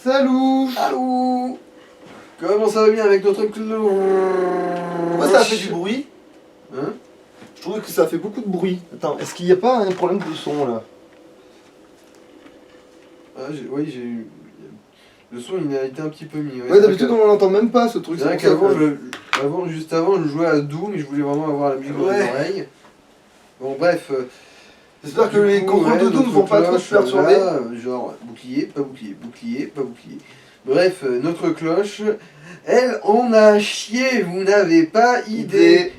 Salut. Allô. Comment ça va bien avec notre cloche? Pourquoi ça a fait du bruit? Hein? Je trouve que ça fait beaucoup de bruit. Attends, est-ce qu'il n'y a pas un problème de son là? Ah, oui, j'ai eu... Le son il a été un petit peu mis. Ouais, d'habitude on l'entend même pas ce truc. C'est vrai qu'avant, juste avant, je jouais à Doom et je voulais vraiment avoir la musique dans les oreilles. Bon, bref. J'espère que les contrôles de Doom vont pas trop se perturber. Là, genre, bouclier, pas bouclier, bouclier, pas bouclier. Bref, notre cloche, elle, on a chié, vous n'avez pas idée.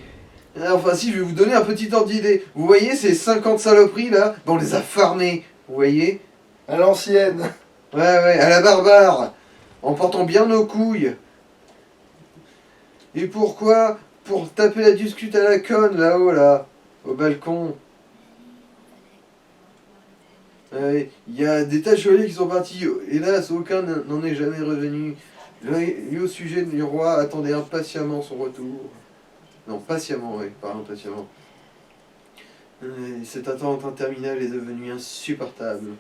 Enfin, si, je vais vous donner un petit ordre d'idée. Vous voyez ces 50 saloperies là? On les a farmées, vous voyez? À l'ancienne. Ouais, à la barbare, en portant bien nos couilles. Et pourquoi? Pour taper la discute à la conne, là-haut, là, au balcon. Il y a des tas de chevaliers qui sont partis, hélas, aucun n'en est jamais revenu. Et au sujet du roi attendait impatiemment son retour. Non, patiemment, oui, pardon, patiemment. Cette attente interminable est devenue insupportable.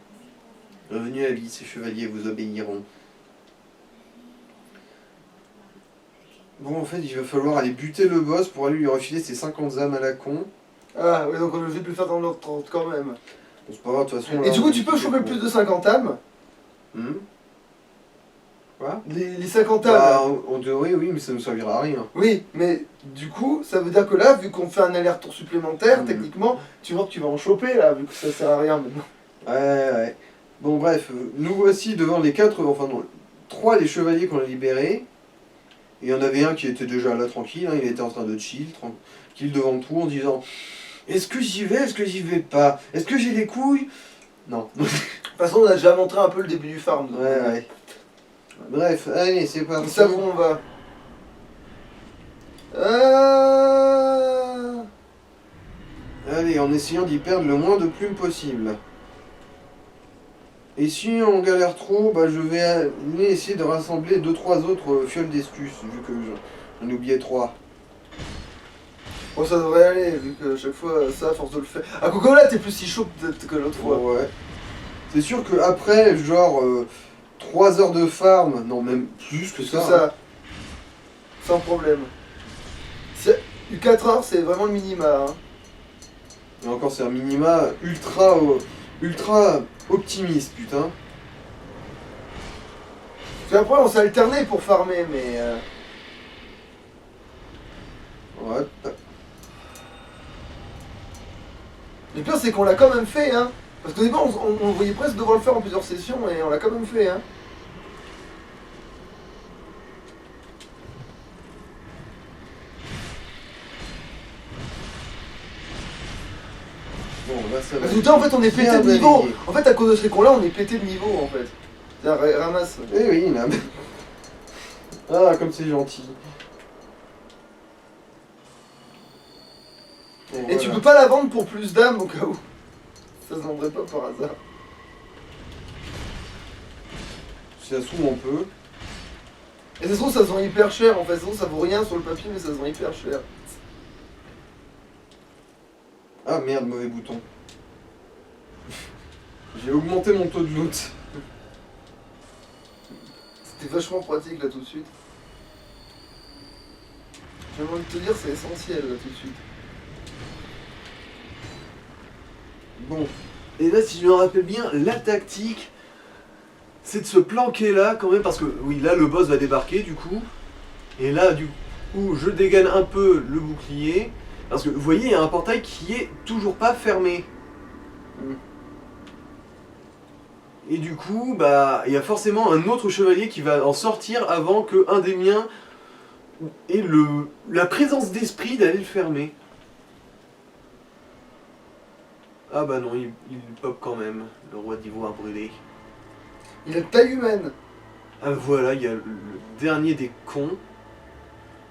Revenus à vie, ces chevaliers vous obéiront. Bon, en fait, il va falloir aller buter le boss pour aller lui refiler ses 50 âmes à la con. Ah, oui, donc on est obligé de le faire dans l'ordre 30 quand même. Bon, c'est pas grave, de toute façon... Et du coup, tu peux choper plus de 50 âmes? Quoi? Les 50 âmes. Bah, en théorie, oui, mais ça ne servira à rien. Oui, mais du coup, ça veut dire que là, vu qu'on fait un aller-retour supplémentaire, techniquement, tu vois que tu vas en choper là, vu que ça sert à rien maintenant. Ouais. Bon, bref, nous voici devant les 4, enfin non, 3 des chevaliers qu'on a libérés. Et il y en avait un qui était déjà là tranquille, hein, il était en train de chill, tranquille devant tout en disant: est-ce que j'y vais, est-ce que j'y vais pas? Est-ce que j'ai des couilles? Non. De toute façon, on a déjà montré un peu le début du farm. Donc ouais. Bref, allez, c'est parti. Ça, où on va? Allez, en essayant d'y perdre le moins de plumes possible. Et si on galère trop, bah je vais aller essayer de rassembler 2-3 autres fioles d'estus, vu que j'en ai oublié 3. Bon, ça devrait aller, vu que chaque fois, ça, à force de le faire. Ah, Coco, là, t'es plus si chaud que l'autre fois. Ouais. C'est sûr que après, genre, 3 heures de farm, non, même plus que ça. Sans problème. 4 heures, c'est vraiment le minima. Hein. Et encore, c'est un minima ultra optimiste, putain. Puis après, on s'est alterné pour farmer, mais... Ouais. Le pire, c'est qu'on l'a quand même fait, hein. Parce qu'au début, on voyait presque devoir le faire en plusieurs sessions, et on l'a quand même fait, hein. Bon, là, ça va. Parce que en fait, on est pété de niveau. En fait, à cause de ces cons-là, on est pété de niveau, en fait. Ramasse. Eh oui, là. Ah, comme c'est gentil. Bon, Et voilà. tu peux pas la vendre pour plus d'âmes, au cas où. Ça se vendrait pas par hasard. Si ça se trouve, on peut. Et ça se trouve, ça se vend hyper cher, en fait. Ça se trouve, ça vaut rien sur le papier, mais ça se vend hyper cher. Ah merde, mauvais bouton. J'ai augmenté mon taux de loot. C'était vachement pratique, là, tout de suite. J'ai envie de te dire, c'est essentiel, là, tout de suite. Bon. Et là, si je me rappelle bien, la tactique, c'est de se planquer là, quand même, parce que, oui, là, le boss va débarquer, du coup. Et là, du coup, je dégaine un peu le bouclier. Parce que, vous voyez, il y a un portail qui est toujours pas fermé. Et du coup, bah, il y a forcément un autre chevalier qui va en sortir avant que un des miens ait la présence d'esprit d'aller le fermer. Ah bah non, il pop quand même, le roi d'ivoire brûlé. Il a de taille humaine. Ah voilà, il y a le dernier des cons,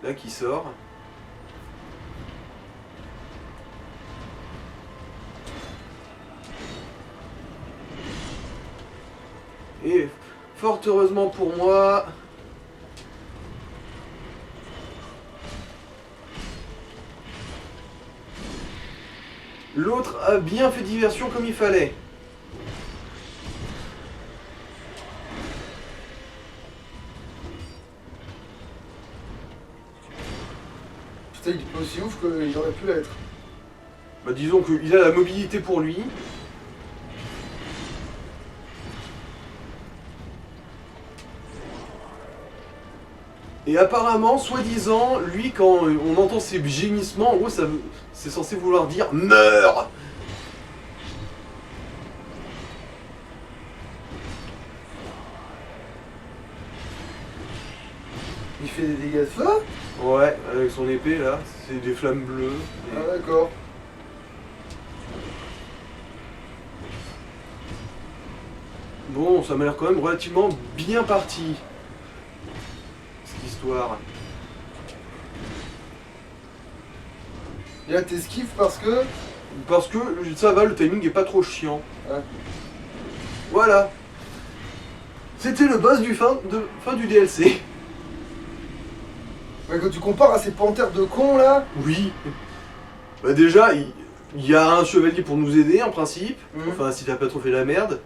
là, qui sort. Et fort heureusement pour moi, l'autre a bien fait diversion comme il fallait. il est pas aussi ouf qu'il aurait pu l'être. Bah disons qu'il a la mobilité pour lui. Et apparemment, soi-disant, lui, quand on entend ses gémissements, en gros, c'est censé vouloir dire « Meurs !» Il fait des dégâts de feu? Ouais, avec son épée, là, c'est des flammes bleues. Et- Ah d'accord. Bon, ça m'a l'air quand même relativement bien parti, cette histoire. Et là t'esquives parce que... Parce que ça va, le timing est pas trop chiant. Ouais. Voilà. C'était le boss du fin du DLC. Ouais, quand tu compares à ces panthères de cons là... Oui. Bah déjà, il y a un chevalier pour nous aider en principe. Mhm. Enfin, s'il a pas trop fait la merde.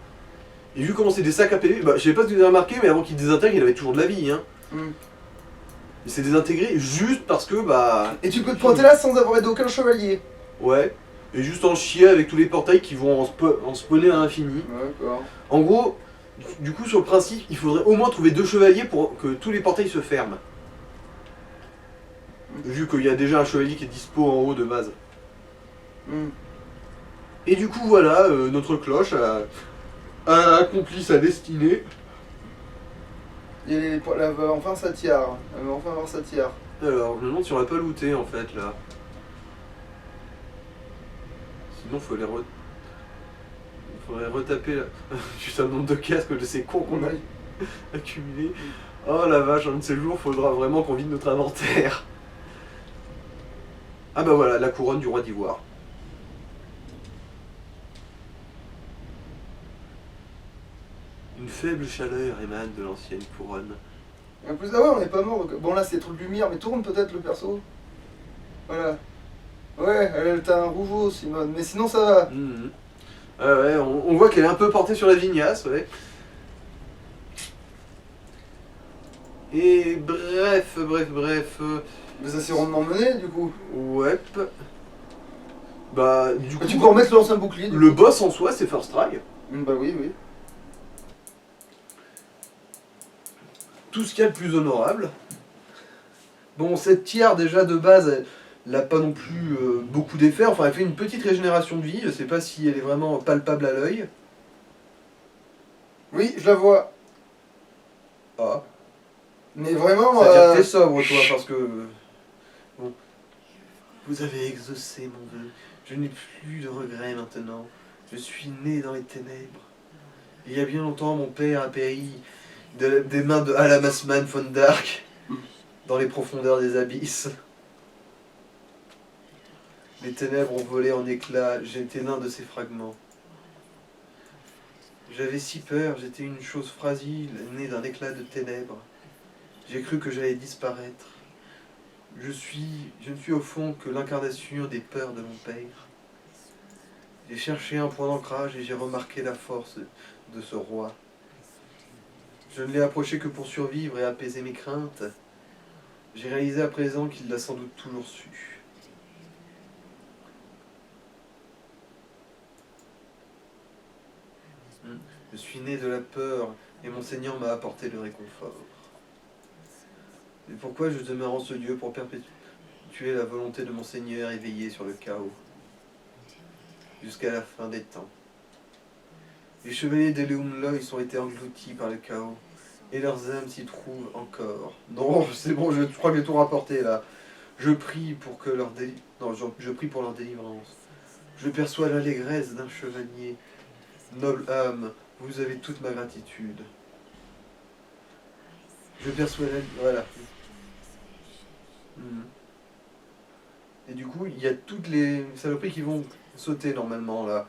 Et vu comment c'est des sacs à PV, bah je sais pas si vous avez remarqué, mais avant qu'il désintègre, il avait toujours de la vie. Hein. Mm. Il s'est désintégré juste parce que, bah... Et tu peux te pointer là sans avoir aidé aucun chevalier. Ouais. Et juste en chier avec tous les portails qui vont en spawner à l'infini. D'accord. En gros, du coup, sur le principe, il faudrait au moins trouver 2 chevaliers pour que tous les portails se ferment. Vu qu'il y a déjà un chevalier qui est dispo en haut de base. Mm. Et du coup, voilà, notre cloche a accompli sa destinée. Et elle va enfin sa tiare. Elle va enfin avoir sa tiare. Alors, je me demande si on l'a pas looté en fait là. Sinon, faudrait retaper là. Juste un nombre de casques de ces cons qu'on a accumulés. Oh la vache, un de ces jours, faudra vraiment qu'on vide notre inventaire. Ah bah voilà, la couronne du roi d'Ivoire. Une faible chaleur émane de l'ancienne couronne. Et en plus, ah ouais, on n'est pas mort. Bon, là, c'est trop de lumière, mais tourne peut-être le perso. Voilà. Ouais, elle t'a un rougeau, Simone. Mais sinon, ça va. Mhm. Ah ouais, on voit qu'elle est un peu portée sur la vignasse, ouais. Et bref. Mais ça s'est rondement mené, du coup. Ouais. Bah, du coup, Tu peux remettre l'ancien bouclier. le boss en soi, c'est First Try. Bah oui, oui. Tout ce qu'il y a de plus honorable. Bon, cette tiare, déjà, de base, elle n'a pas non plus beaucoup d'effets. Enfin, elle fait une petite régénération de vie. Je sais pas si elle est vraiment palpable à l'œil. Oui, je la vois. Ah. Mais vraiment... Ça veut dire que t'es sobre, toi, parce que... Bon. Vous avez exaucé mon vœu. Je n'ai plus de regrets maintenant. Je suis né dans les ténèbres. Il y a bien longtemps, mon père a péri des mains de Alamasman von Dark dans les profondeurs des abysses. Les ténèbres ont volé en éclats. J'étais l'un de ces fragments. J'avais si peur. J'étais une chose fragile, née d'un éclat de ténèbres. J'ai cru que j'allais disparaître. Je ne suis au fond que l'incarnation des peurs de mon père. J'ai cherché un point d'ancrage et j'ai remarqué la force de ce roi. Je ne l'ai approché que pour survivre et apaiser mes craintes. J'ai réalisé à présent qu'il l'a sans doute toujours su. Je suis né de la peur et mon Seigneur m'a apporté le réconfort. C'est pourquoi je demeure en ce lieu pour perpétuer la volonté de mon Seigneur et veiller sur le chaos. Jusqu'à la fin des temps. Les chevaliers d'Eleum Lois ont été engloutis par le chaos, et leurs âmes s'y trouvent encore. Non, c'est bon, je crois que j'ai tout rapporté là. Je prie pour que leur je prie pour leur délivrance. Je perçois l'allégresse d'un chevalier. Noble âme, vous avez toute ma gratitude. Je perçois voilà. Et du coup, il y a toutes les saloperies qui vont sauter normalement là.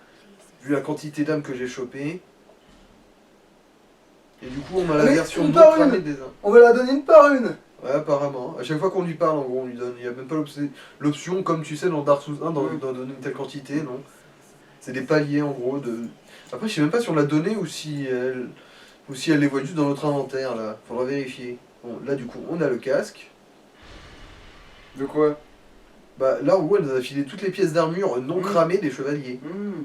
Vu la quantité d'âmes que j'ai chopées. Et du coup, on a la Mais version une par neutrale une. des âmes. On va la donner une par une. Ouais, apparemment. À chaque fois qu'on lui parle, en gros, on lui donne. Il n'y a même pas l'option, comme tu sais, dans Dark Souls 1, d'en donner une telle quantité, non. C'est des paliers, en gros, de... Après, je sais même pas si on l'a donné ou si elle les voit juste dans notre inventaire, là. Faudra vérifier. Bon, là, du coup, on a le casque. De quoi? Bah là, en gros, elle nous a filé toutes les pièces d'armure non Mm. cramées des chevaliers. Hmm.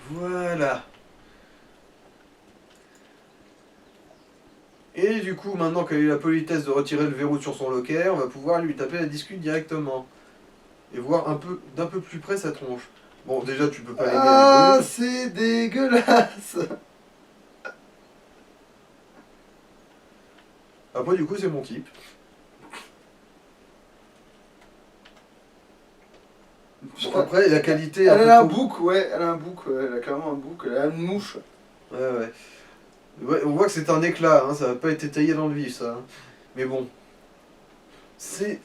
Voilà. Et du coup, maintenant qu'elle a eu la politesse de retirer le verrou sur son locker, on va pouvoir lui taper la discute directement. Et voir d'un peu plus près sa tronche. Bon, déjà, tu peux pas l'aimer Ah, avec c'est dégueulasse. Après, du coup, c'est mon type. Bon, après, la qualité... Elle a un peu trop- bouc, ouais, elle a un bouc, ouais, elle a clairement un bouc, elle a une mouche. Ouais, ouais. Ouais, on voit que c'est un éclat, hein, ça n'a pas été taillé dans le vif, ça. Hein. Mais bon. C'est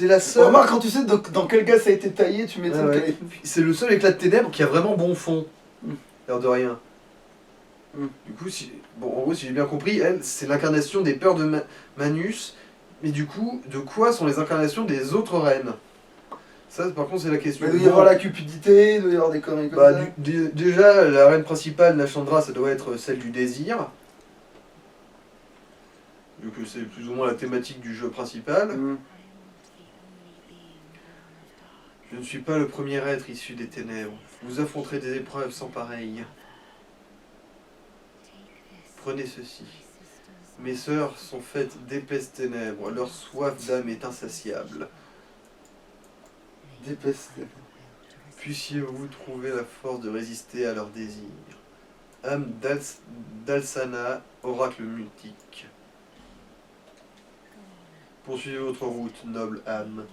la seule... Remarque, quand tu sais dans quel gaz ça a été taillé, tu m'étonnes Ouais, ouais. qu'elle est... C'est le seul éclat de ténèbres qui a vraiment bon fond. Mm. L'air de rien. Mm. Du coup, bon, en gros, si j'ai bien compris, elle, c'est l'incarnation des peurs de Manus. Mais du coup, de quoi sont les incarnations des autres reines? Ça, par contre, c'est la question. Mais il doit y avoir la cupidité, il doit y avoir des conneries comme Bah, ça. déjà, la reine principale, Nashandra, ça doit être celle du désir. Vu que c'est plus ou moins la thématique du jeu principal. Hmm. Je ne suis pas le premier être issu des ténèbres. Vous affronterez des épreuves sans pareil. Prenez ceci. Mes sœurs sont faites d'épaisses ténèbres. Leur soif d'âme est insatiable. Dépeste. Puissiez-vous trouver la force de résister à leurs désirs. Âme d'Alsana, oracle mutique. Poursuivez votre route, noble âme.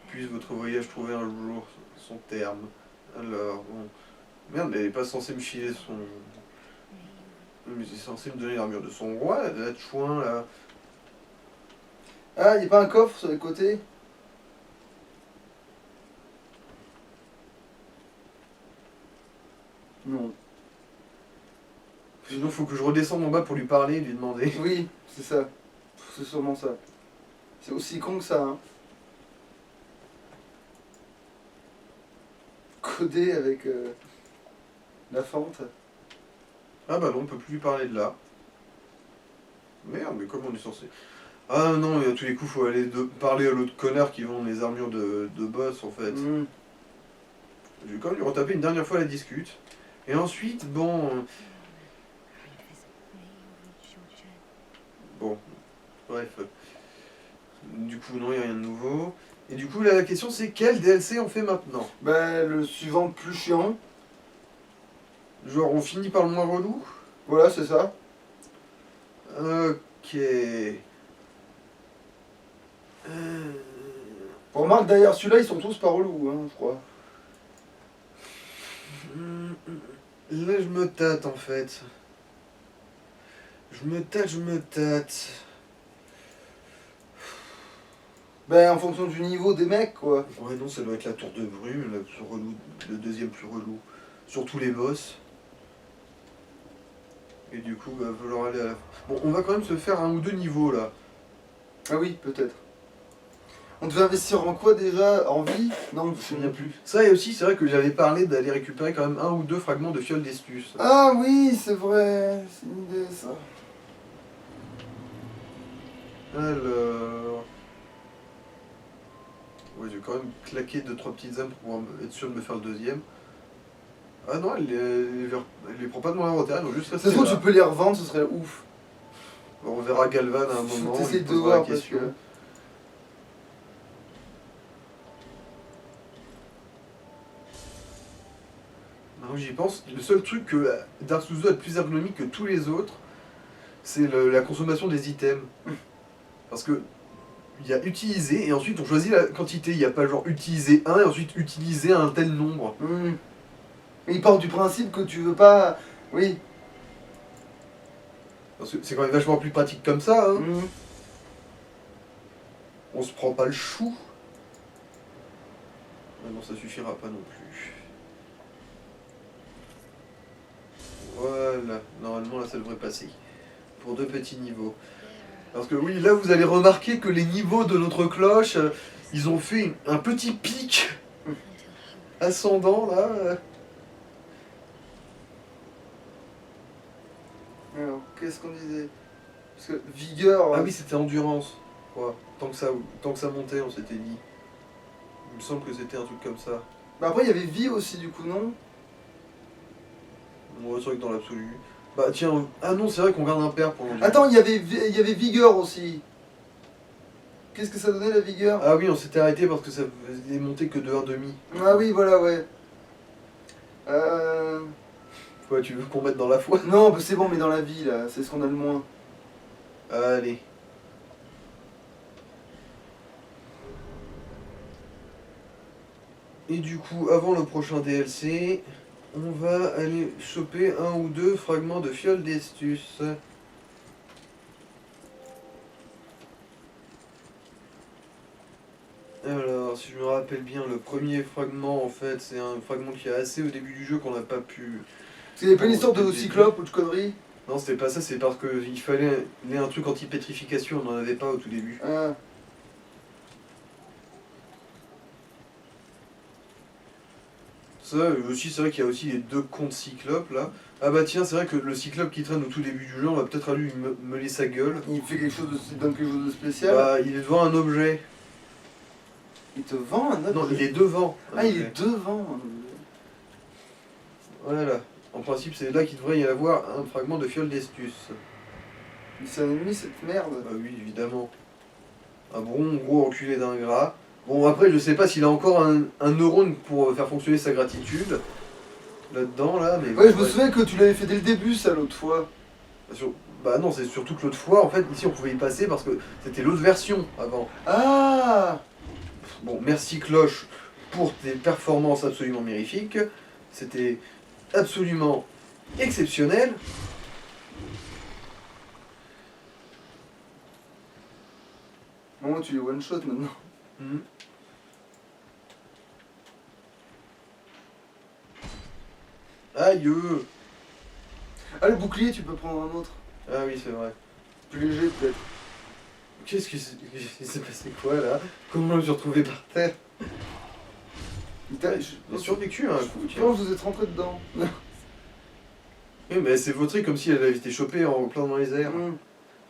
Puisse votre voyage trouver un jour son terme. Alors, bon... Merde, mais elle est pas censée me filer son... Mais c'est censé me donner l'armure de son roi, la chouin, là. Ah, il n'y a pas un coffre sur les côtés? Non. Sinon, faut que je redescende en bas pour lui parler et lui demander. Oui, c'est ça. C'est sûrement ça. C'est aussi con que ça, hein. Codé avec la fente. Ah bah non, on peut plus lui parler de là. Merde, mais comment on est censé... Ah non, mais à tous les coups, faut aller parler à l'autre connard qui vend les armures de boss, en fait. Hmm. Je vais quand même lui retaper une dernière fois la discute. Et ensuite, bon... Bon, bref. Du coup, non, il n'y a rien de nouveau. Et du coup, là, la question, c'est quel DLC on fait maintenant? Ben, le suivant le plus chiant. Genre, on finit par le moins relou? Voilà, c'est ça. Ok... Remarque, derrière celui-là, ils sont tous pas relous, hein, je crois. Là, je me tâte, en fait. Je me tâte. Ben, en fonction du niveau des mecs, quoi. Ouais, non, ça doit être la tour de brume, la plus relou, le deuxième plus relou. Surtout les boss. Et du coup, va falloir aller à la... Bon, on va quand même se faire un ou deux niveaux, là. Ah oui, peut-être. On devait investir en quoi déjà? En vie? Non, je me souviens plus. Ça, et aussi, c'est vrai que j'avais parlé d'aller récupérer quand même un ou deux fragments de fiole d'Estus. Ah oui, c'est vrai. C'est une idée, ça. Alors... Ouais, j'ai quand même claqué 2-3 petites âmes pour pouvoir être sûr de me faire le deuxième. Ah non, elle les prend pas de mon inventaire, elles vont juste Ça se rester trouve, là. tu peux les revendre, ce serait ouf. On verra Galvan à un Faut moment, t'essayer il de posera voir la parce question. que... Non, j'y pense. Le seul truc que Dark Souls 2 a de plus ergonomique que tous les autres, c'est la consommation des items. Parce que il y a utiliser et ensuite on choisit la quantité. Il n'y a pas genre utiliser un et ensuite utiliser un tel nombre. Mais il part du principe que tu veux pas... Oui. Parce que c'est quand même vachement plus pratique comme ça. Hein. Mm. On se prend pas le chou. Ah non, ça suffira pas non plus. Voilà, normalement là ça devrait passer. Pour 2 petits niveaux. Parce que oui, là vous allez remarquer que les niveaux de notre cloche, ils ont fait un petit pic ascendant là. Alors, qu'est-ce qu'on disait? Parce que vigueur. Ah oui, c'était endurance. Quoi. Tant que ça montait, on s'était dit. Il me semble que c'était un truc comme ça. Bah après, il y avait vie aussi, du coup, non? On c'est vrai que dans l'absolu. Bah tiens, ah non, c'est vrai qu'on garde un père pour l'endurance. Attends, il y avait vigueur aussi. Qu'est-ce que ça donnait la vigueur? Ah oui, on s'était arrêté parce que ça faisait monter que de 1,5. Ah oui, voilà, ouais. Ouais, tu veux qu'on mette dans la foi? Non, bah c'est bon, mais dans la vie, là, c'est ce qu'on a le moins. Allez. Et du coup, avant le prochain DLC, on va aller choper un ou deux fragments de fiole d'Estus. Alors, si je me rappelle bien, le premier fragment, en fait, c'est un fragment qui est assez au début du jeu qu'on n'a pas pu... C'est pas une histoire Dès le de début. cyclope ou de conneries? Non, c'était pas ça, c'est parce qu'il fallait un truc anti-pétrification, on n'en avait pas au tout début. Ah. Ça, aussi, c'est vrai qu'il y a aussi les deux comptes cyclopes, là. Ah bah tiens, c'est vrai que le cyclope qui traîne au tout début du jeu, on va peut-être à lui meuler sa gueule. Il fait quelque chose de, il donne quelque chose de spécial. Bah, il est devant un objet. Il te vend un autre. Non, il est devant un Ah, il objet. est devant. Voilà. En principe, c'est là qu'il devrait y avoir un fragment de fiole d'Estus. Mais c'est un ennemi, cette merde. Bah oui, évidemment. Un bon gros enculé d'ingrat. Bon, après, je sais pas s'il a encore un neurone pour faire fonctionner sa gratitude. Là-dedans, là, mais... Ouais, je me souviens que tu l'avais fait dès le début, ça, l'autre fois. Bah non, c'est surtout que l'autre fois, en fait, ici, on pouvait y passer parce que c'était l'autre version avant. Ah. Bon, merci Cloche pour tes performances absolument mirifiques. C'était absolument exceptionnel. Bon, tu les one-shot maintenant. Mhm. Aïe. Ah, le bouclier, tu peux prendre un autre. Ah oui, c'est vrai. Plus léger, peut-être. Qu'est-ce qui s'est passé quoi là? Comment je me suis retrouvé par terre? J'ai survécu à un coup, Je tiens. pense que vous êtes rentré dedans. Oui, mais elle s'est vautrée comme si elle avait été chopée en plein dans les airs. Hmm.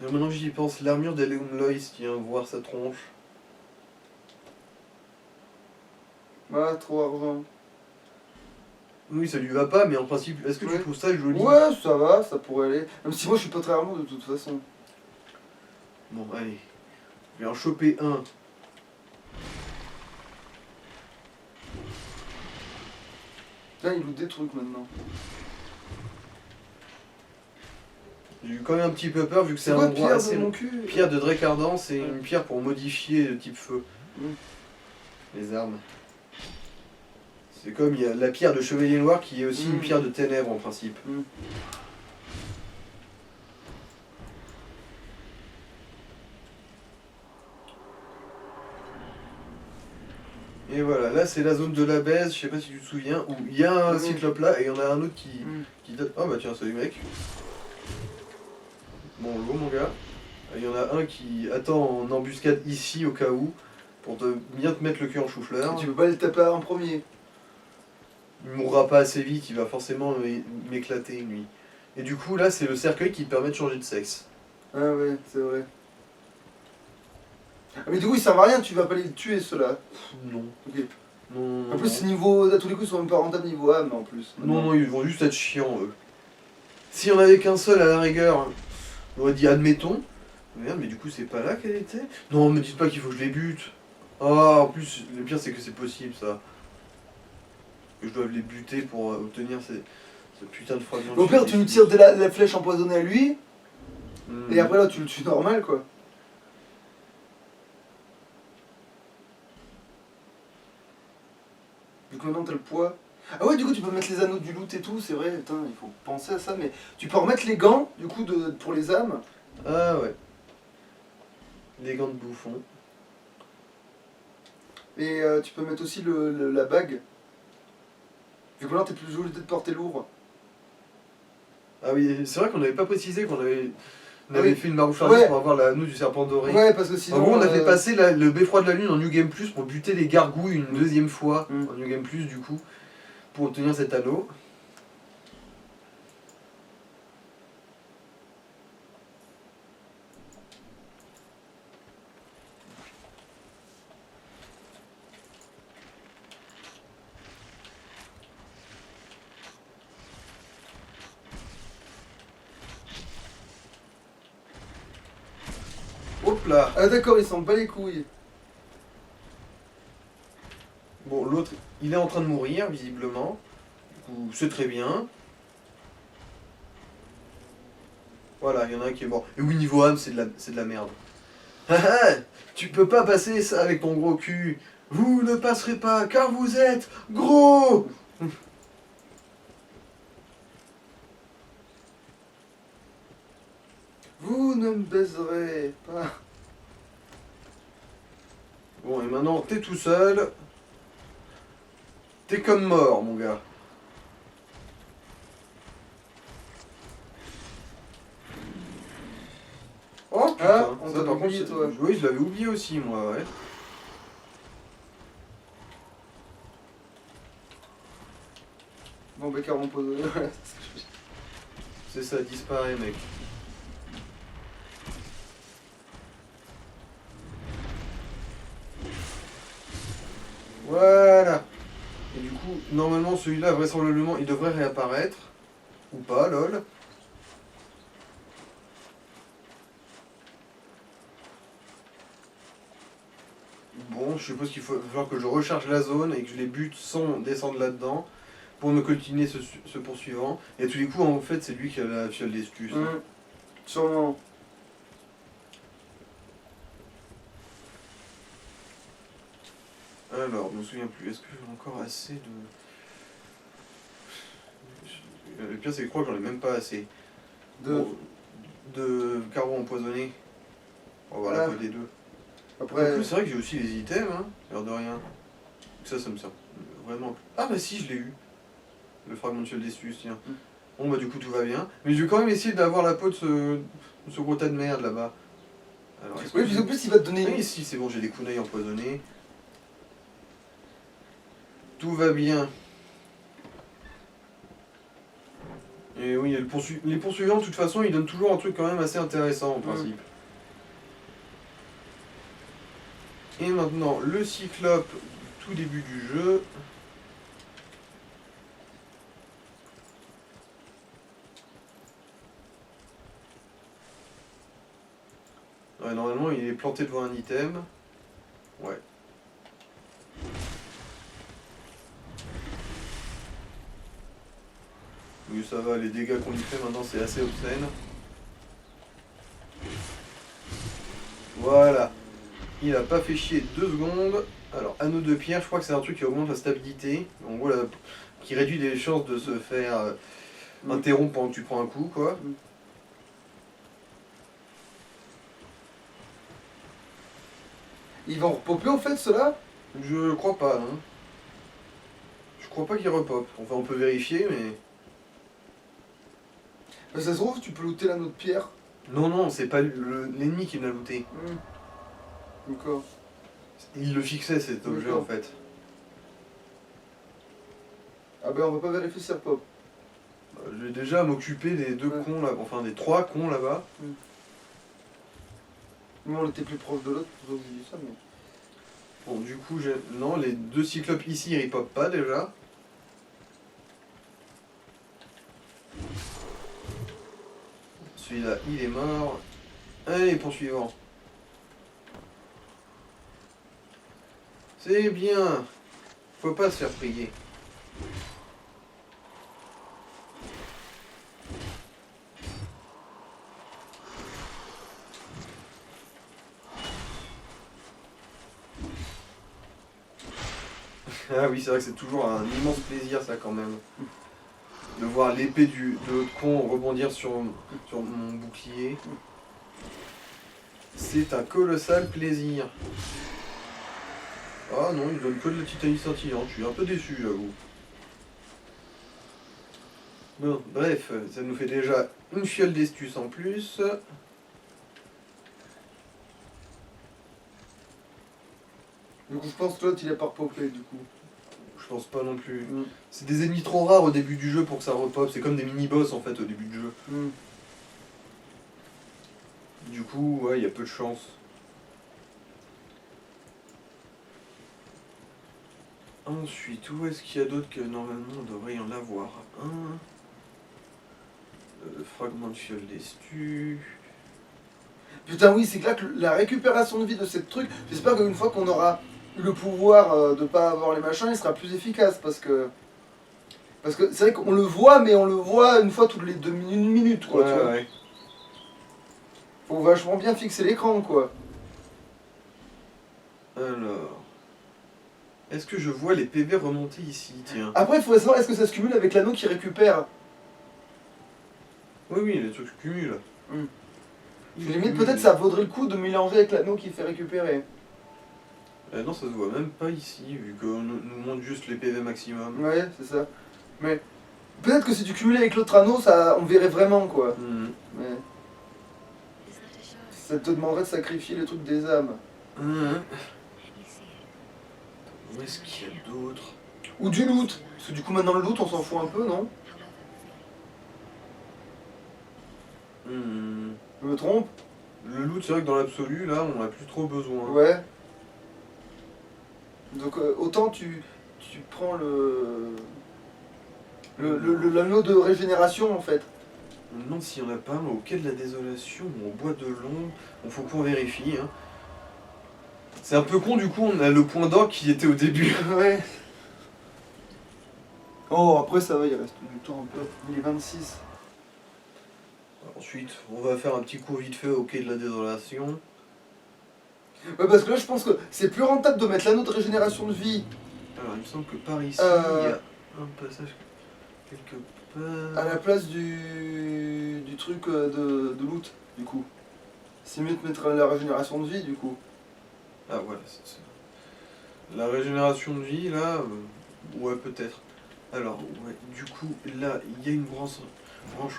Mais maintenant que j'y pense, l'armure d'Eleum Lois, tiens, voir sa tronche. Voilà, trop argent. Oui, ça lui va pas, mais en principe, est-ce que Ouais. tu trouves ça joli? Ouais, ça va, ça pourrait aller. Même si moi, je suis pas très armure de toute façon. Bon, allez. Je vais en choper un. Là, il loot des trucs maintenant. J'ai eu quand même un petit peu peur vu que c'est C'est un quoi, endroit pierre assez de mon long. cul? Pierre de Drekardant, c'est Ouais. une pierre pour modifier le type feu. Mm. Les armes. C'est comme il y a la pierre de Chevalier Noir qui est aussi une pierre de ténèbres en principe. Mm. Et voilà, là c'est la zone de la baise, je sais pas si tu te souviens, où il y a un Mm. cyclope là et il y en a un autre Mm. qui donne... Oh bah tiens, salut mec. Bon, go mon gars. Il y en a un qui attend en embuscade ici au cas où, pour bien te mettre le cul en chou-fleur. Tu peux pas le taper en premier. Il mourra pas assez vite, il va forcément m'éclater lui. Et du coup là c'est le cercueil qui te permet de changer de sexe. Ah ouais, c'est vrai. Ah, mais du coup, ils servent à rien, tu vas pas les tuer ceux-là. Non. Ok. Non, En plus, niveau, à tous les coups, ils sont même pas rentables niveau âme en plus. non, ils vont juste être chiants eux. Si on avait qu'un seul à la rigueur, on aurait dit admettons. Merde, mais du coup c'est pas là qu'elle était. Non, me dites pas qu'il faut que je les bute. Ah, en plus, le pire c'est que c'est possible ça. Que je dois les buter pour obtenir ce putain de fragment. Au pire, tu lui tires de la flèche empoisonnée à lui, et après là, tu le tues normal quoi. Vu que maintenant t'as le poids. Ah ouais, du coup, tu peux mettre les anneaux du loot et tout, c'est vrai, putain, il faut penser à ça, mais tu peux remettre les gants, du coup, pour les âmes. Ah ouais. Les gants de bouffon. Et tu peux mettre aussi la bague. Vu que maintenant t'es plus obligé de porter lourd. Ah oui, c'est vrai qu'on n'avait pas précisé qu'on avait, Ah oui. fait une marouflardise Ouais. pour avoir l'anneau du serpent doré. Ouais, parce que sinon. En gros, on a fait passer le beffroi de la lune en New Game Plus pour buter les gargouilles une deuxième fois en New Game Plus du coup, pour obtenir cet anneau. Hop là. Ah d'accord, ils s'en bat les couilles. Bon, l'autre, il est en train de mourir, visiblement. Du coup, c'est très bien. Voilà, il y en a un qui est mort. Et oui, niveau âme, c'est de la merde. Ah ah, tu peux pas passer ça avec ton gros cul. Vous ne passerez pas, car vous êtes gros. Vous ne me baiserez pas. Bon, et maintenant, t'es tout seul. T'es comme mort, mon gars. Oh putain, Ah, on ça t'a par contre, oublié, toi. oui, je l'avais oublié aussi, moi, ouais. Bon, Bécard empoisonné, voilà. C'est ça, disparaît, mec. Voilà. Et du coup, normalement, celui-là, vraisemblablement, il devrait réapparaître. Ou pas, lol. Bon, je suppose qu'il va falloir que je recharge la zone et que je les bute sans descendre là-dedans pour me coltiner ce poursuivant. Et à tous les coups, en fait, c'est lui qui a la fiole d'estus. Sûrement. Alors, je me souviens plus. Est-ce que j'ai encore assez de... Le pire, c'est que je crois que j'en ai même pas assez. Bon, de carreaux empoisonnés. On va voir la Ah. poids des deux. Après, En plus, c'est vrai que j'ai aussi les items, hein, l'air de rien. Ça me sert vraiment. Ah bah si, je l'ai eu. Le fragment de fiole d'estus, tiens. Bon bah du coup tout va bien. Mais je vais quand même essayer d'avoir la peau de ce gros tas de merde là-bas. Alors, est-ce que oui, puis en plus, il va te donner... oui, si, c'est bon, j'ai des kunai empoisonnés. Tout va bien. Et oui, les poursuivants, de toute façon, ils donnent toujours un truc quand même assez intéressant en principe. Et maintenant, le cyclope, tout début du jeu. Ouais, normalement, il est planté devant un item. Ouais. Oui, ça va, les dégâts qu'on lui fait maintenant, c'est assez obscène. Voilà. Il a pas fait chier 2 secondes. Alors, anneau de pierre, je crois que c'est un truc qui augmente la stabilité. En gros, qui réduit les chances de se faire interrompre pendant que tu prends un coup, quoi. Ils vont repopper en fait, ceux-là? Je crois pas, hein. Je crois pas qu'il repop. Enfin, on peut vérifier, mais... Bah, ça se trouve, tu peux looter l'anneau de pierre. Non, non, c'est pas l'ennemi qui me l'a looté. D'accord. Il le fixait, cet objet, en fait. Ah ben, on va pas vérifier si ça pop. Je vais déjà m'occuper des 2 cons là, enfin des 3 cons là-bas. Nous, on était plus proche de l'autre, pour ça que j'ai dit ça, mais... Bon, du coup, non, les 2 cyclopes ici, ils popent pas déjà. Celui-là, il est mort. Allez, poursuivant. C'est bien. Faut pas se faire prier. Ah oui, c'est vrai que c'est toujours un immense plaisir, ça, quand même. De voir l'épée de l'autre con rebondir sur mon bouclier. C'est un colossal plaisir. Ah non, il donne que de la titanie scintillante. Je suis un peu déçu, j'avoue. Bon, bref, ça nous fait déjà une fiole d'estus en plus. Du coup, je pense que l'autre, il est pas repopé, du coup. Je pense pas non plus. C'est des ennemis trop rares au début du jeu pour que ça repop. C'est comme des mini-boss en fait au début du jeu. Du coup, ouais, il y a peu de chance. Ensuite, où est-ce qu'il y a d'autres que normalement on devrait y en avoir un? Fragment de fiole d'estus. Putain, oui, c'est clair que la récupération de vie de ces trucs, j'espère qu'une fois qu'on aura eu le pouvoir de pas avoir les machins, il sera plus efficace parce que. Parce que c'est vrai qu'on le voit, mais on le voit une fois toutes les 2 minutes, une minute, quoi. Tu vois. ouais. Faut vachement bien fixer l'écran, quoi. Alors. Est-ce que je vois les PV remonter ici, tiens? Après, il faudrait savoir est-ce que ça se cumule avec l'anneau qui récupère. Oui, oui, les trucs se cumulent. Limite, peut-être ça vaudrait le coup de mélanger avec l'anneau qui fait récupérer. Non, ça se voit même pas ici, vu qu'on nous montre juste les PV maximum. Ouais, c'est ça. Mais peut-être que si tu cumulais avec l'autre anneau, ça, on verrait vraiment, quoi. Mhm. Mais ça te demanderait de sacrifier le truc des âmes. Mhm. Où est-ce qu'il y a d'autres? Ou du loot. Parce que du coup, maintenant, le loot, on s'en fout un peu, non? Mhm. Je me trompe? Le loot, c'est vrai que dans l'absolu, là, on a plus trop besoin. Ouais. Donc, autant tu prends l'anneau de régénération, en fait. On me demande s'il y en a pas un au quai de la désolation ou au bois de l'ombre. Bon, faut qu'on vérifie. Hein. C'est un peu con, du coup, on a le point d'or qui était au début. Ouais. Oh, après, ça va, il reste du temps un peu. Il est 26. Ensuite, on va faire un petit coup vite fait au quai de la désolation. Ouais, parce que là, je pense que c'est plus rentable de mettre l'anneau de régénération de vie Alors, il me semble que par ici, il y a un passage quelque à part. la place du truc de loot, du coup. C'est mieux de mettre la régénération de vie, du coup. Ah, voilà, c'est ça. La régénération de vie, là, ouais, peut-être. Alors, ouais, du coup, là, il y a une branche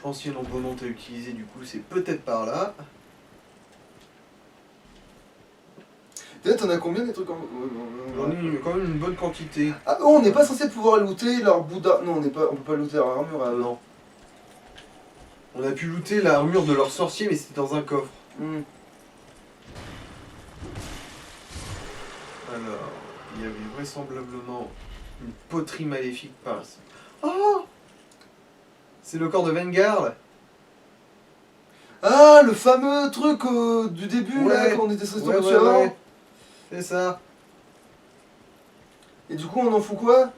ancienne embaumante à utiliser, du coup, c'est peut-être par là. Peut-être on a combien des trucs en. J'en ai quand même une bonne quantité. Ah, oh, on n'est pas censé pouvoir looter leur Bouddha. Non, on peut pas looter leur armure. Ah non. On a pu looter l'armure de leur sorcier, mais c'était dans un coffre. Hmm. Alors, il y avait vraisemblablement une poterie maléfique par ici. Oh! C'est le corps de Vanguard. Ah, le fameux truc du début, là, Ouais. quand on était censé Ouais, tomber ouais, dessus avant. ouais. C'est ça. Et du coup, on en fout quoi?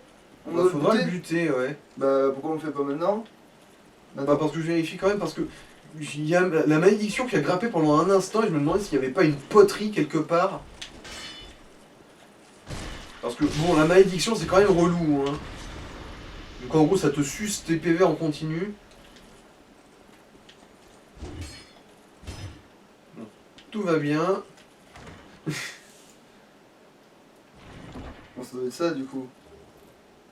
On Bah, doit faudra buter le buter, ouais. Bah, pourquoi on le fait pas maintenant? Bah, parce que je vérifie quand même, parce que il y a la malédiction qui a grimpé pendant un instant et je me demandais s'il n'y avait pas une poterie quelque part. Parce que, bon, la malédiction c'est quand même relou, hein. Donc en gros, ça te suce tes PV en continu. Bon, tout va bien. Bon, ça doit être ça, du coup.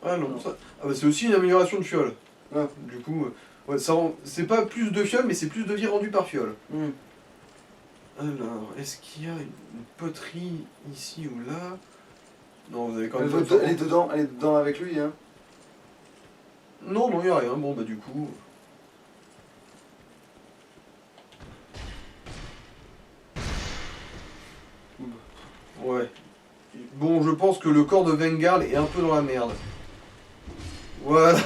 Ah non, ça... Ah bah c'est aussi une amélioration de fiole. Ah. Du coup, ouais, ça rend... c'est pas plus de fiole, mais c'est plus de vie rendue par fiole. Hmm. Alors, est-ce qu'il y a une poterie ici ou là? Non, vous avez quand Elle, même doit- elle est dedans avec lui, hein. Non, non, il n'y a rien. Bon, bah du coup... Ouais. Bon, je pense que le corps de Vanguard est un peu dans la merde. Voilà.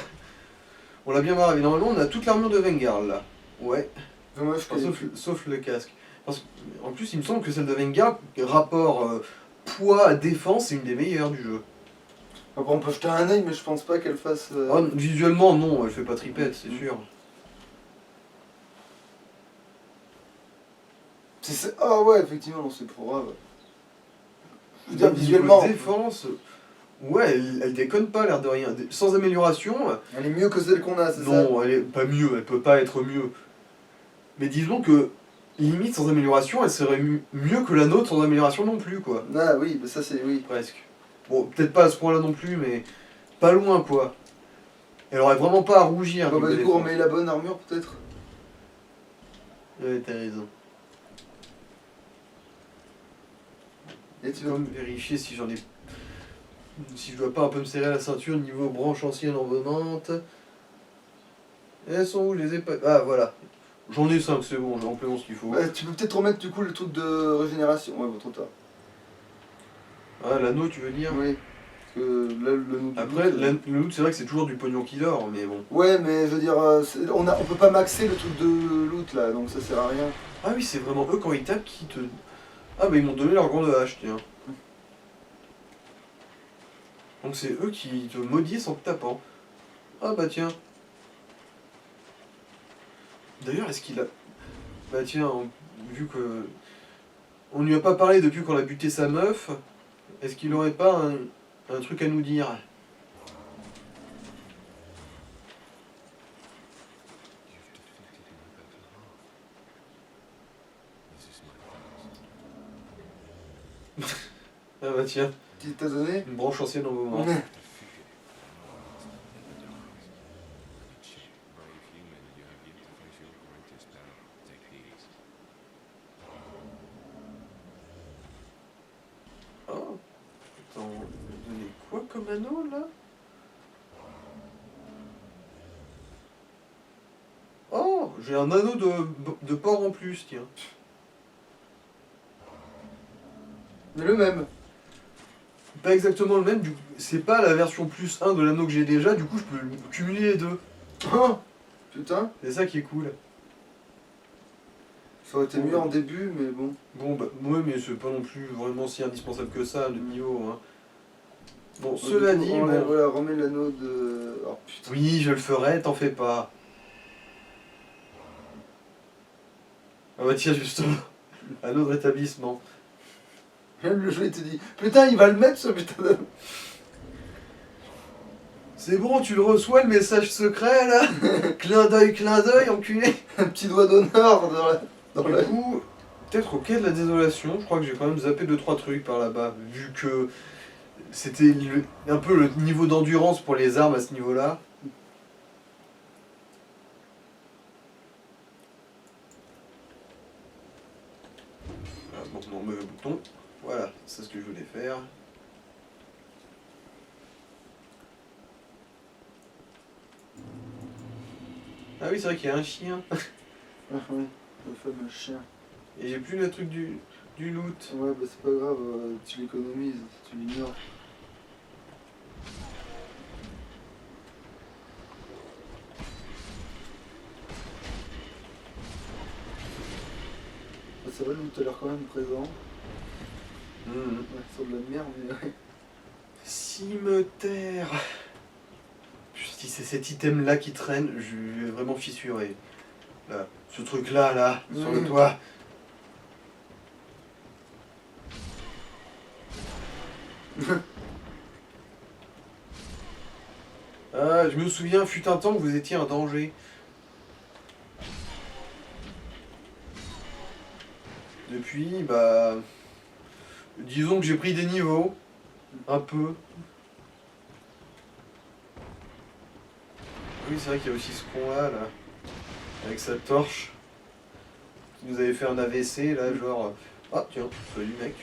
On l'a bien marre. Normalement, on a toute l'armure de Vanguard, là. Ouais. Dommage Enfin, que. sauf le casque. Parce en plus, il me semble que celle de Vanguard, rapport poids à défense, c'est une des meilleures du jeu. Après, on peut jeter un œil, mais je pense pas qu'elle fasse. Ah, visuellement, non, elle fait pas tripette, c'est sûr. Ah ouais, effectivement, non, c'est pour grave. Je veux dire, Niveau visuellement, défense, ouais, elle déconne pas, l'air de rien. Sans amélioration, elle est mieux que celle qu'on a, c'est ça? non, elle est pas mieux, elle peut pas être mieux. Mais disons que, limite, sans amélioration, elle serait mieux que la nôtre sans amélioration non plus, quoi. Ah oui, bah ça c'est. Oui. Presque. Bon, peut-être pas à ce point-là non plus, mais pas loin, quoi. Elle aurait vraiment pas à rougir. Bon, bah, niveau du coup, on défense. met la bonne armure, peut-être? Ouais, t'as raison. Et tu Je vais quand même vérifier si j'en ai... Si je dois pas un peu me serrer la ceinture niveau branche ancienne embaumante. Elles sont où les épaules? Ah, voilà. J'en ai 5, c'est bon, j'ai amplement ce qu'il faut. Ouais, tu peux peut-être remettre du coup le truc de régénération. Ouais, bon, trop tard. Ah, l'anneau, tu veux dire? Oui. Parce que là, le nous du Après, loot, le loot, c'est vrai que c'est toujours du pognon qui dort, mais bon. Ouais, mais je veux dire, on peut pas maxer le truc de loot là, donc ça sert à rien. Ah oui, c'est vraiment eux quand ils tapent qui te... Ah bah ils m'ont donné leur grande hache, tiens. Donc c'est eux qui te maudissent en te tapant. Ah bah tiens. D'ailleurs, est-ce qu'il a... Bah tiens, vu que... On lui a pas parlé depuis qu'on a buté sa meuf, est-ce qu'il aurait pas un truc à nous dire? Ah bah tiens, Qui t'a donné? une branche ancienne en moment. Oh, attends, il m'a donné quoi comme anneau là? Oh, j'ai un anneau de porc en plus, tiens. Mais le même. Pas exactement le même, c'est pas la version plus 1 de l'anneau que j'ai déjà, du coup je peux cumuler les deux. Oh putain, C'est ça qui est cool. ça aurait été mieux en début, mais bon. Bon bah ouais, mais c'est pas non plus vraiment si indispensable que ça, le niveau. Hein. Bon, cela dit, on bon... voilà, remets l'anneau de... Oh putain. Oui, je le ferai, t'en fais pas. Ah bah tiens, justement, anneau de rétablissement. Même le jeu il te dit, putain il va le mettre ce putain d'anneau. C'est bon, tu le reçois le message secret là. Clin d'œil, enculé. Un petit doigt d'honneur dans la... Du coup, peut-être au quai de la désolation, je crois que j'ai quand même zappé 2-3 trucs par là-bas, vu que c'était un peu le niveau d'endurance pour les armes à ce niveau-là. Ah, bon, non, mauvais bouton. Voilà, c'est ce que je voulais faire. Ah oui, c'est vrai qu'il y a un chien. Ah oui, le fameux chien. Et j'ai plus le truc du loot. Ouais bah c'est pas grave, tu l'économises, tu l'ignores. Ah, ça va, le loot a l'air quand même présent. Mmh. Ouais, sur de la merde, mais ouais. Cimetière. Si c'est cet item là qui traîne, je vais vraiment fissurer. Là, ce truc là, sur le toit. Ah, je me souviens, fut un temps que vous étiez un danger. Depuis, bah... Disons que j'ai pris des niveaux. Un peu. Oui, c'est vrai qu'il y a aussi ce con là, avec sa torche. Qui nous avait fait un AVC, là, genre... Ah, tiens, salut mec.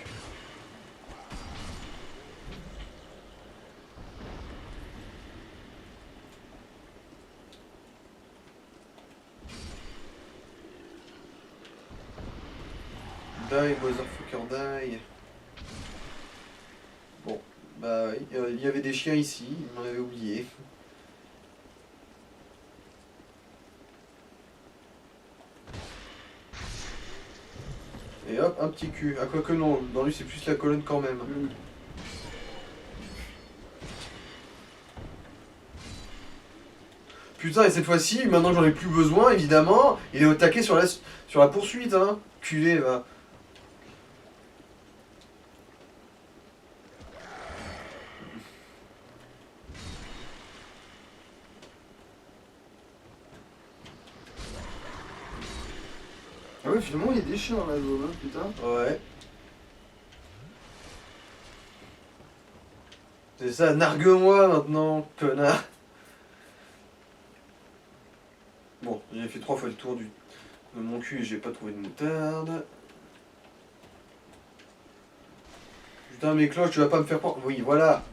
Die, motherfucker, die. Bon, bah, il y avait des chiens ici, il m'en avait oublié. Et hop, un petit cul. Ah, quoique non, dans lui c'est plus la colonne quand même. Putain, et cette fois-ci, maintenant j'en ai plus besoin, évidemment, il est au taquet sur la poursuite, hein. Culé, va. Ah ouais, finalement il y a des chiens dans la zone, hein, putain. Ouais. C'est ça, nargue-moi maintenant, connard. Bon, j'ai fait 3 fois le tour de mon cul et j'ai pas trouvé de moutarde. Putain, mes cloches, tu vas pas me faire prendre. Oui, voilà.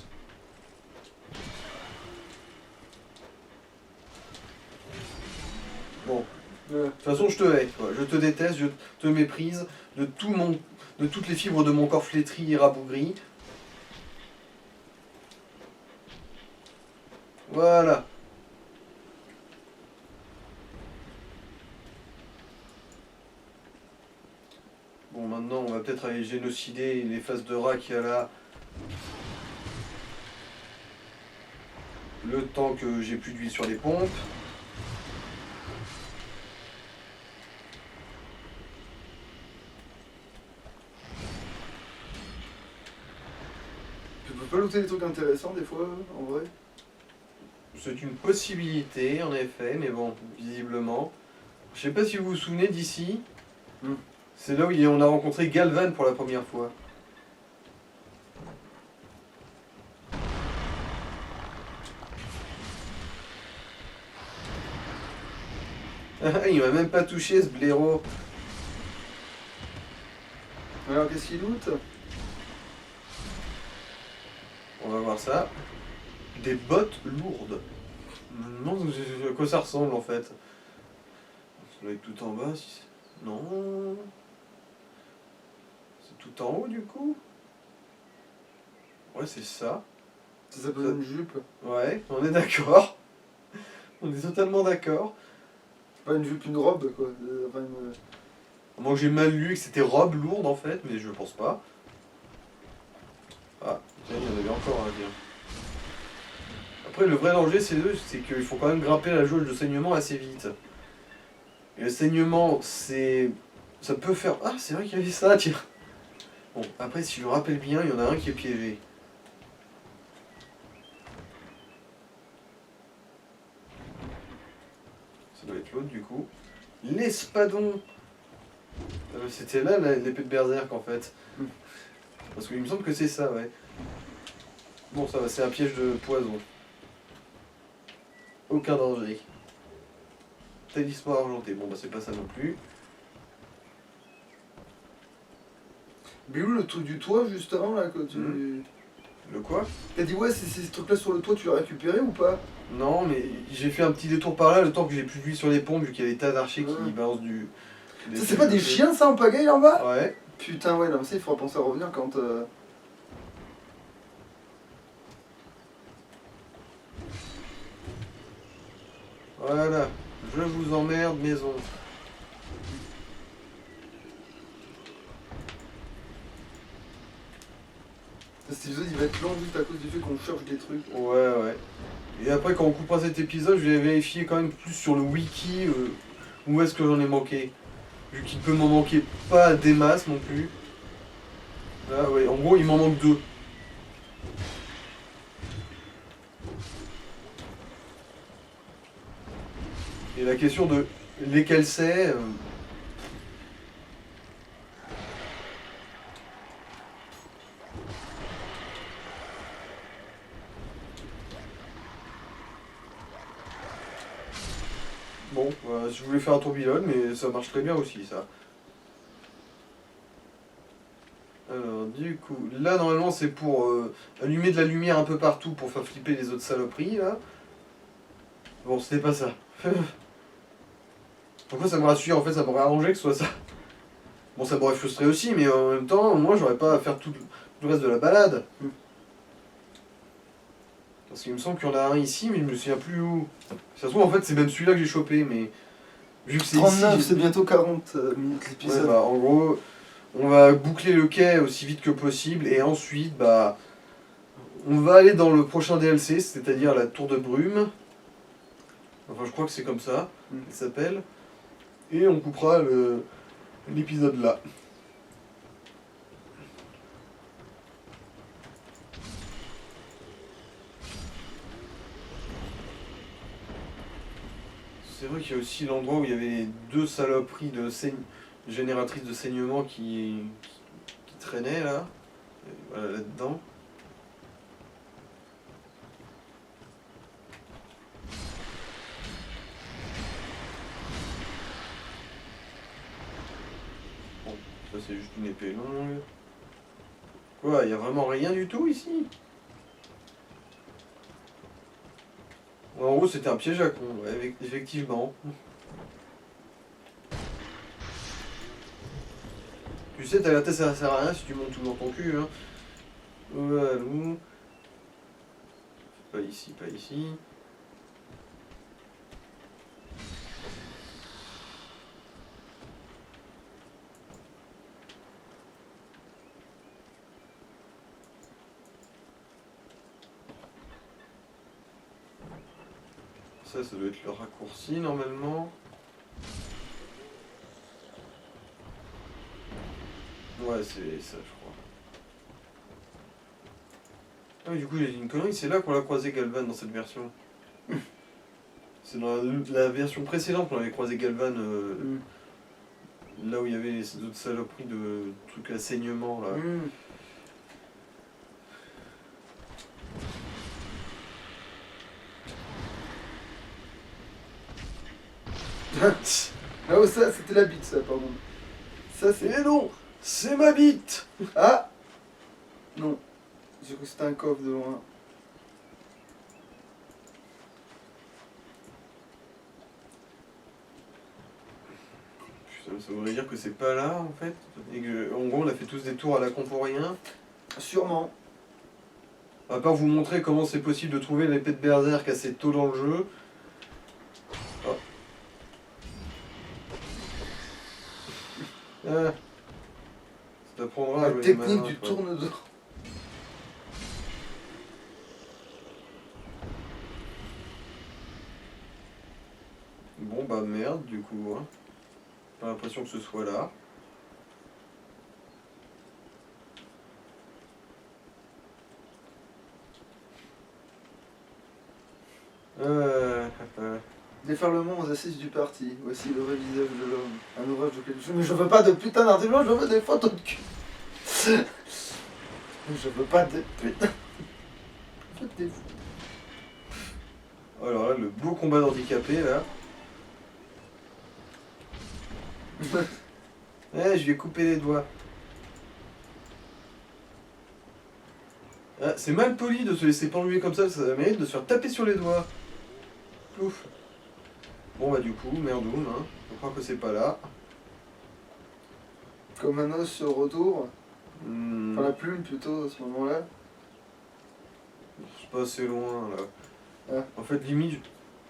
Bon. De toute façon, je te hais, quoi. Je te déteste, je te méprise de toutes les fibres de mon corps flétri et rabougri. Voilà. Bon, maintenant, on va peut-être aller génocider les faces de rat qu'il y a là. Le temps que j'ai plus d'huile sur les pompes. Tu peux pas looter des trucs intéressants des fois, en vrai. C'est une possibilité, en effet, mais bon, visiblement. Je sais pas si vous vous souvenez d'ici. Hmm. C'est là où on a rencontré Galvan pour la première fois. Il m'a même pas touché ce blaireau. Alors qu'est-ce qu'il loot? On va voir ça. Des bottes lourdes. Je me demande à quoi ça ressemble en fait. Ça doit être tout en bas. Non. C'est tout en haut du coup. Ouais, c'est ça. Ça s'appelle une jupe. Ouais, on est d'accord. On est totalement d'accord. C'est pas une jupe, une robe quoi. Enfin, Moi j'ai mal lu que c'était robe lourde en fait, mais je pense pas. Ah, tiens, il y en avait encore un bien. Après le vrai danger c'est qu'il faut quand même grimper la jauge de saignement assez vite. Et le saignement c'est... ça peut faire... Ah c'est vrai qu'il y avait ça, tiens. Bon, après si je me rappelle bien, il y en a un qui est piégé. Ça doit être l'autre du coup. L'espadon. C'était là l'épée de berserk en fait. Parce qu'il me semble que c'est ça, ouais. Bon, ça va, c'est un piège de poison. Aucun danger. Talisman argenté, bon bah c'est pas ça non plus. Bilou, le truc du toit juste avant là quoi. Le quoi? T'as dit ouais, c'est ces trucs là sur le toit, tu l'as récupéré ou pas? Non, mais j'ai fait un petit détour par là, le temps que j'ai plus d'huile sur les pompes, vu qu'il y a des tas d'archers qui Ouais. balancent du... Ça c'est pas des chiens ça en pagaille en bas? Ouais. Putain ouais, non mais ça il faudra penser à revenir quand... Voilà. Je vous emmerde, maison. Cet épisode il va être long juste à cause du fait qu'on cherche des trucs. Ouais, ouais. Et après, quand on coupera cet épisode, je vais vérifier quand même plus sur le wiki où est-ce que j'en ai manqué. Vu qu'il peut m'en manquer pas des masses non plus. Là, ouais, en gros, il m'en manque 2. Et la question de lesquels c'est... Bon, je voulais faire un tourbillon, mais ça marche très bien aussi, ça. Alors, du coup, là, normalement, c'est pour allumer de la lumière un peu partout pour faire flipper les autres saloperies, là. Bon, c'était pas ça. Pourquoi ça me rassure? En fait, ça m'aurait arrangé que ce soit ça. Bon, ça m'aurait frustré aussi, mais en même temps, moi, j'aurais pas à faire tout le reste de la balade. Parce qu'il me semble qu'il y en a un ici, mais je me souviens plus où. Ça se trouve, en fait, c'est même celui-là que j'ai chopé, mais... Vu que c'est 39, ici... c'est bientôt 40 minutes l'épisode. Ouais, bah, en gros, on va boucler le quai aussi vite que possible, et ensuite, bah... on va aller dans le prochain DLC, c'est-à-dire la Tour de Brume. Enfin, je crois que c'est comme ça, il s'appelle. Et on coupera l'épisode là. C'est vrai qu'il y a aussi l'endroit où il y avait les 2 saloperies de génératrices de saignement qui traînaient là. Et voilà, là-dedans. Bon, ça c'est juste une épée longue. Quoi, il y a vraiment rien du tout ici? Ouais, en gros, c'était un piège à con, ouais, effectivement. Tu sais, ta tête ça sert à rien si tu montes tout dans ton cul. Hein. Voilà. Pas ici, pas ici. ça doit être le raccourci normalement. Ouais, c'est ça, je crois. Ah, mais du coup, j'ai dit une connerie, c'est là qu'on l'a croisé Galvan dans cette version. C'est dans la version précédente qu'on avait croisé Galvan, là où il y avait ces autres saloperies de trucs à saignement là. Ah oh, ça, c'était la bite, ça, pardon. Ça, c'est... Eh non, c'est ma bite. Ah non, j'ai cru que c'était un coffre de loin. Putain, ça voudrait dire que c'est pas là en fait. Et que, en gros, on a fait tous des tours à la con pour rien. Sûrement. À part vous montrer comment c'est possible de trouver l'épée de Berserk assez tôt dans le jeu. Oh. Ah. Ça t'apprendra à La jouer technique malin, du quoi. tourne-dos. Bon bah merde du coup. Hein. J'ai pas l'impression que ce soit là. Déferlement aux assises du parti. Voici le vrai visage de l'homme. Un ouvrage de quelque chose. Mais je veux pas de putain d'article, je veux des photos de cul. Je veux pas de putain. Je veux des... Alors là, le beau combat d'handicapé là. Eh, je lui ai coupé les doigts. Ah, c'est mal poli de se laisser penduler comme ça mérite de se faire taper sur les doigts. Plouf. Bon bah du coup, merdoum, hein. Je crois que c'est pas là. Comme un os sur le retour. Enfin la plume plutôt à ce moment-là. C'est pas assez loin là. Ah. En fait, limite,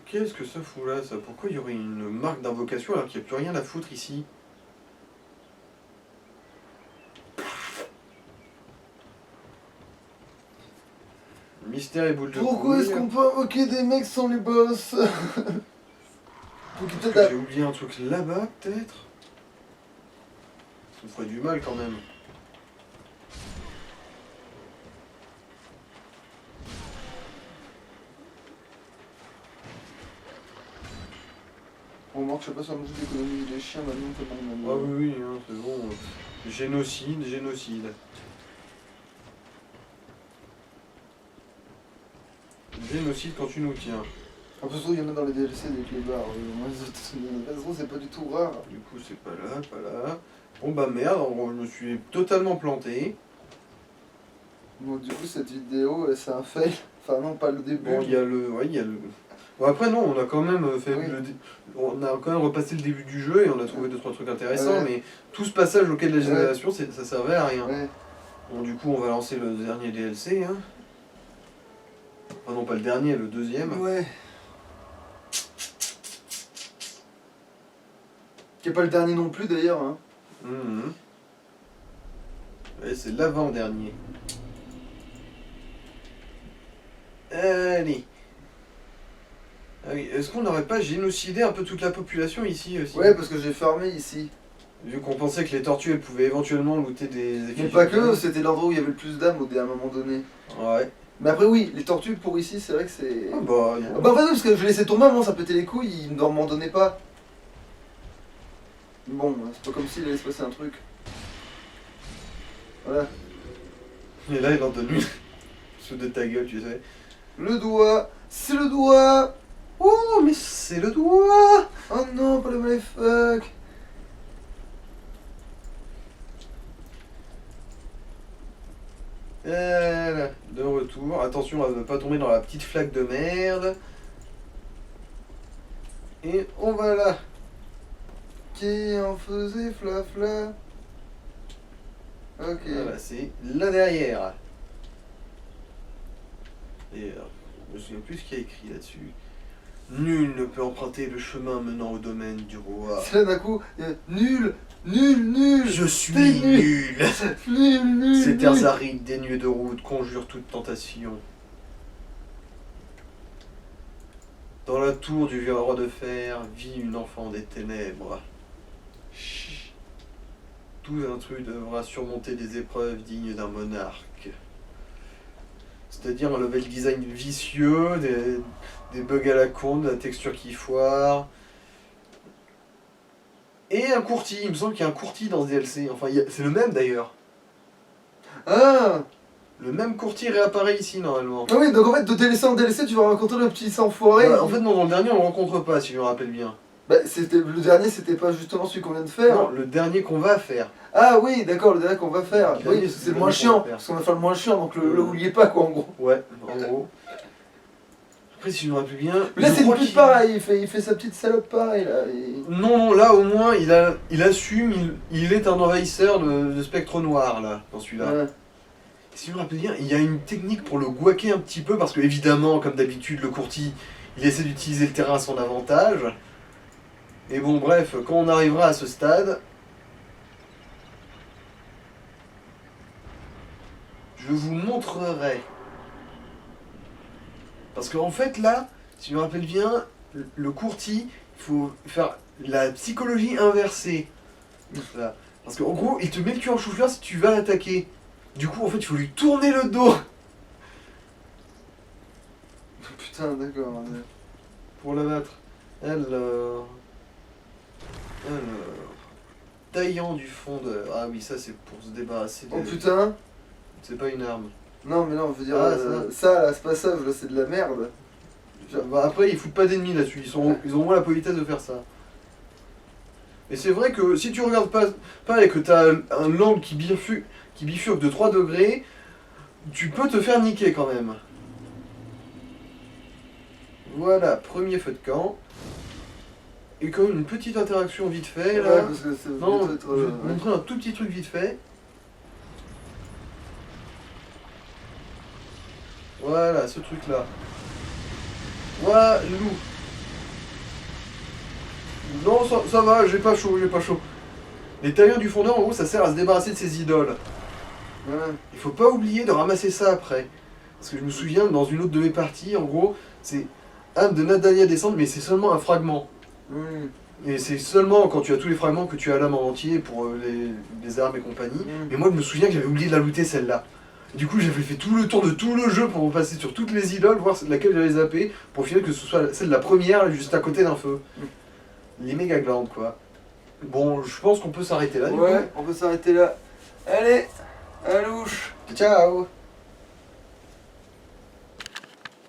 qu'est-ce que ça fout là ça? Pourquoi il y aurait une marque d'invocation alors qu'il n'y a plus rien à foutre ici? Mystère et boule de Pourquoi est-ce qu'on peut invoquer des mecs sans les boss? J'ai oublié un truc là-bas peut-être? Ça me ferait du mal quand même. On marche, je sais pas sur le jeu d'économie des chiens maintenant tellement Ah oui, hein, c'est bon. Génocide, génocide. Génocide quand tu nous tiens. En plus, il y en a dans les DLC avec les bars. Moi, de toute façon, c'est pas du tout rare. Du coup, c'est pas là, pas là. Bon bah merde, je me suis totalement planté. Bon, du coup, cette vidéo, c'est un fail. Enfin, non, pas le début. Bon, il y a le... Ouais, il y a le... Bon, après, non, on a quand même fait... Oui. On a quand même repassé le début du jeu et on a trouvé 2-3 trucs intéressants, Ouais. mais tout ce passage auquel de la génération, ça servait à rien. Ouais. Bon, du coup, on va lancer le dernier DLC, hein. Enfin, non, pas le dernier, le deuxième. Ouais. Qui est pas le dernier non plus, d'ailleurs. Hein. Et c'est l'avant-dernier. Allez. Ah oui, est-ce qu'on n'aurait pas génocidé un peu toute la population ici aussi? Ouais, parce que j'ai farmé ici. Vu qu'on pensait que les tortues elles pouvaient éventuellement looter des Mais pas que, c'était l'endroit où il y avait le plus d'âmes à un moment donné. Ouais. Mais après, oui, les tortues pour ici, c'est vrai que c'est. Ah bah, Ah bah, en fait, parce que je laissais tomber, moi ça pétait les couilles, il ne m'en donnait pas. Bon, c'est pas comme s'il allait se passer un truc. Voilà. Et là, il en donne une sous de ta gueule, tu sais. Le doigt, c'est le doigt. Oh, mais c'est le doigt. Oh non, pas le motherfuck. Voilà, de retour. Attention à ne pas tomber dans la petite flaque de merde. Et on va là. Qui en faisait flafla. Ok. Voilà, c'est là derrière. Et je me souviens plus ce qu'il y a écrit là-dessus. Nul ne peut emprunter le chemin menant au domaine du roi. C'est là d'un coup, nul, nul. Je suis T'es nul. Nul. Ces terres arides, dénuées de route, conjurent toute tentation. Dans la tour du vieux roi de fer vit une enfant des ténèbres. Chut. Tout intrus devra surmonter des épreuves dignes d'un monarque. C'est-à-dire un level design vicieux, des bugs à la con, de la texture qui foire. Et un courtier, il me semble qu'il y a un courtier dans ce DLC. Enfin, c'est le même d'ailleurs. Ah! Le même courtier réapparaît ici normalement. Ah oui, donc en fait, de DLC en DLC, tu vas rencontrer le petit enfoiré. Bah, en fait, non, dans le dernier, on le rencontre pas, si je me rappelle bien. Bah, le dernier, c'était pas justement celui qu'on vient de faire. Non, le dernier qu'on va faire. Ah oui, d'accord, le dernier qu'on va faire. Le dernier, Oui, c'est c'est le le moins dernier qu'on chiant. va faire. Parce qu'on va faire le moins chiant, donc le oubliez pas, quoi, en gros. Ouais, en gros. Après, si je me rappelle bien. Mais là, je c'est une crois pute qu'il- pareil, il fait sa petite salope pareil, là. Non, là au moins, il assume, il est un envahisseur de spectre noir, là, dans celui-là. Ouais. Si je me rappelle bien, il y a une technique pour le guaquer un petit peu, parce que évidemment, comme d'habitude, le courtier, il essaie d'utiliser le terrain à son avantage. Et bon, bref, quand on arrivera à ce stade, je vous montrerai. Parce qu'en fait, là, si je me rappelle bien, le courtier, il faut faire la psychologie inversée. Là. Parce qu'en gros, il te met le cul en chou-fleur si tu vas l'attaquer. Du coup, en fait, il faut lui tourner le dos Putain, d'accord. pour l'abattre. Taillant du fondeur. Ah oui, ça c'est pour se débarrasser de... Oh putain. C'est pas une arme. Non, mais non, je veux dire, Ah, ça, là, ce passage, là, c'est de la merde. Bah, après, ils foutent pas d'ennemis là-dessus. Ils ont au moins la politesse de faire ça. Et c'est vrai que si tu regardes pas et que t'as un angle qui bifurque de 3 degrés, tu peux te faire niquer quand même. Voilà, premier feu de camp. Et quand même une petite interaction vite fait là. Ouais, parce que c'est Non, peut-être, je vais te montrer un tout petit truc vite fait. Voilà, ce truc là. Walou. Non, ça va, j'ai pas chaud. Les tailleurs du fondeur, en gros, ça sert à se débarrasser de ses idoles. Ouais. Il faut pas oublier de ramasser ça après. Parce que je me souviens, dans une autre de mes parties, en gros, c'est âme de Nadania descendre, mais c'est seulement un fragment. Mm. Et c'est seulement quand tu as tous les fragments que tu as l'âme en entier pour les armes et compagnie. Mm. Mais moi, je me souviens que j'avais oublié de la looter celle-là. Du coup, j'avais fait tout le tour de tout le jeu pour passer sur toutes les idoles, voir laquelle j'allais zapper, pour finir que ce soit celle de la première, juste à côté d'un feu. Les méga glandes, quoi. Bon, je pense qu'on peut s'arrêter là, du Ouais, on peut s'arrêter là. Allez, à louche. coup. Ciao.